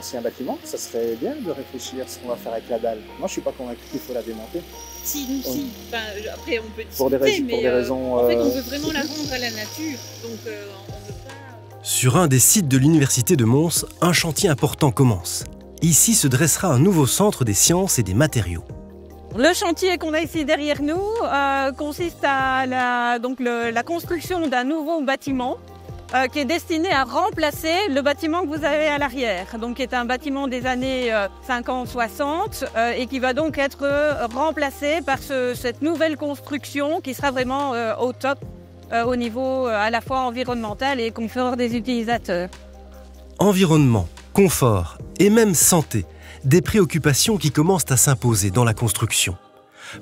ancien bâtiment, ça serait bien de réfléchir à ce qu'on va faire avec la dalle. Moi, je suis pas convaincu qu'il faut la démonter. Si. Enfin, après, on peut discuter, Pour des raisons, en fait, on veut vraiment la rendre à la nature. Donc, on veut pas... Sur un des sites de l'Université de Mons, un chantier important commence. Ici se dressera un nouveau centre des sciences et des matériaux. Le chantier qu'on a ici derrière nous consiste à la construction d'un nouveau bâtiment qui est destiné à remplacer le bâtiment que vous avez à l'arrière, donc qui est un bâtiment des années 50-60 et qui va donc être remplacé par cette nouvelle construction qui sera vraiment au top au niveau à la fois environnemental et confort des utilisateurs. Environnement, confort et même santé, des préoccupations qui commencent à s'imposer dans la construction.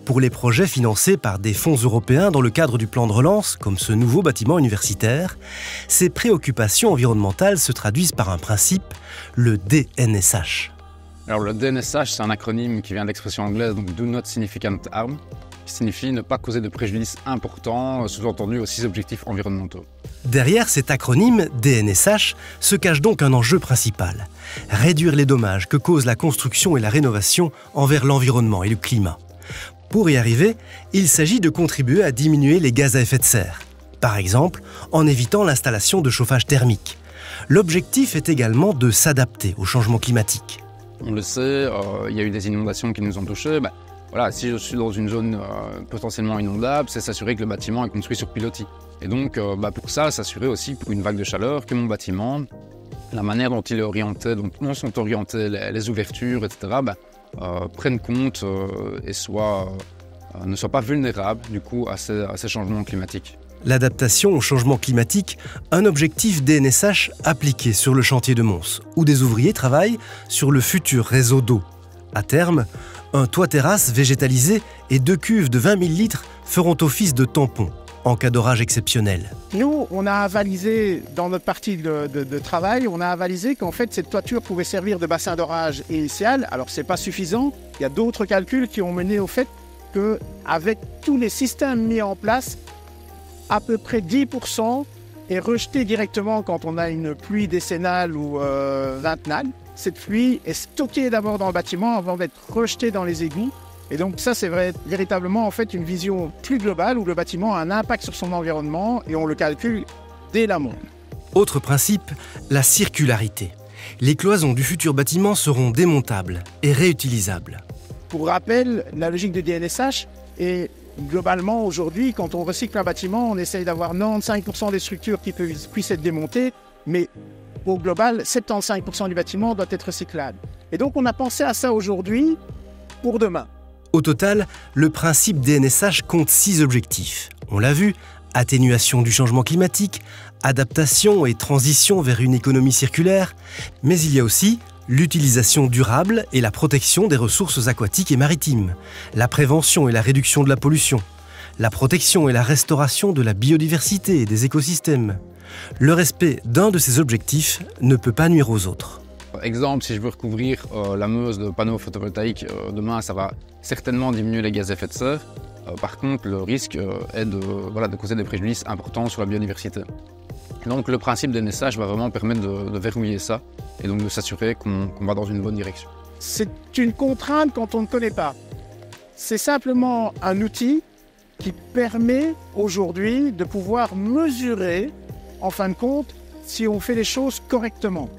Pour les projets financés par des fonds européens dans le cadre du plan de relance, comme ce nouveau bâtiment universitaire, ces préoccupations environnementales se traduisent par un principe, le DNSH. Alors le DNSH, c'est un acronyme qui vient de l'expression anglaise, donc Do Not Significant Harm, qui signifie ne pas causer de préjudice important, sous-entendu aux 6 objectifs environnementaux. Derrière cet acronyme DNSH se cache donc un enjeu principal, réduire les dommages que causent la construction et la rénovation envers l'environnement et le climat. Pour y arriver, il s'agit de contribuer à diminuer les gaz à effet de serre, par exemple en évitant l'installation de chauffage thermique. L'objectif est également de s'adapter au changement climatique. On le sait, il y a eu des inondations qui nous ont touchés. Voilà, si je suis dans une zone potentiellement inondable, c'est s'assurer que le bâtiment est construit sur pilotis. Et donc, pour ça, s'assurer aussi pour une vague de chaleur que mon bâtiment, la manière dont il est orienté, dont sont orientées les ouvertures, etc., prennent compte et ne soient pas vulnérables du coup à ces changements climatiques. L'adaptation au changement climatique, un objectif DNSH appliqué sur le chantier de Mons, où des ouvriers travaillent sur le futur réseau d'eau. À terme, un toit-terrasse végétalisé et 2 cuves de 20 000 litres feront office de tampons en cas d'orage exceptionnel. Nous, on a avalisé, dans notre partie de travail, on a avalisé qu'en fait, cette toiture pouvait servir de bassin d'orage initial. Alors, ce n'est pas suffisant. Il y a d'autres calculs qui ont mené au fait qu'avec tous les systèmes mis en place, à peu près 10% est rejeté directement quand on a une pluie décennale ou vingtenale. Cette pluie est stockée d'abord dans le bâtiment avant d'être rejetée dans les égouts. Et donc ça, c'est véritablement en fait une vision plus globale où le bâtiment a un impact sur son environnement et on le calcule dès l'amont. Autre principe, la circularité. Les cloisons du futur bâtiment seront démontables et réutilisables. Pour rappel, la logique de DNSH est globalement aujourd'hui, quand on recycle un bâtiment, on essaye d'avoir 95% des structures qui puissent être démontées, mais au global, 75% du bâtiment doit être recyclable. Et donc on a pensé à ça aujourd'hui pour demain. Au total, le principe DNSH compte 6 objectifs. On l'a vu, atténuation du changement climatique, adaptation et transition vers une économie circulaire, mais il y a aussi l'utilisation durable et la protection des ressources aquatiques et maritimes, la prévention et la réduction de la pollution, la protection et la restauration de la biodiversité et des écosystèmes. Le respect d'un de ces objectifs ne peut pas nuire aux autres. Exemple, si je veux recouvrir la Meuse de panneaux photovoltaïques, demain ça va certainement diminuer les gaz à effet de serre. Par contre, le risque est de causer des préjudices importants sur la biodiversité. Donc le principe DNSH va vraiment permettre de verrouiller ça et donc de s'assurer qu'on va dans une bonne direction. C'est une contrainte quand on ne connaît pas. C'est simplement un outil qui permet aujourd'hui de pouvoir mesurer, en fin de compte, si on fait les choses correctement.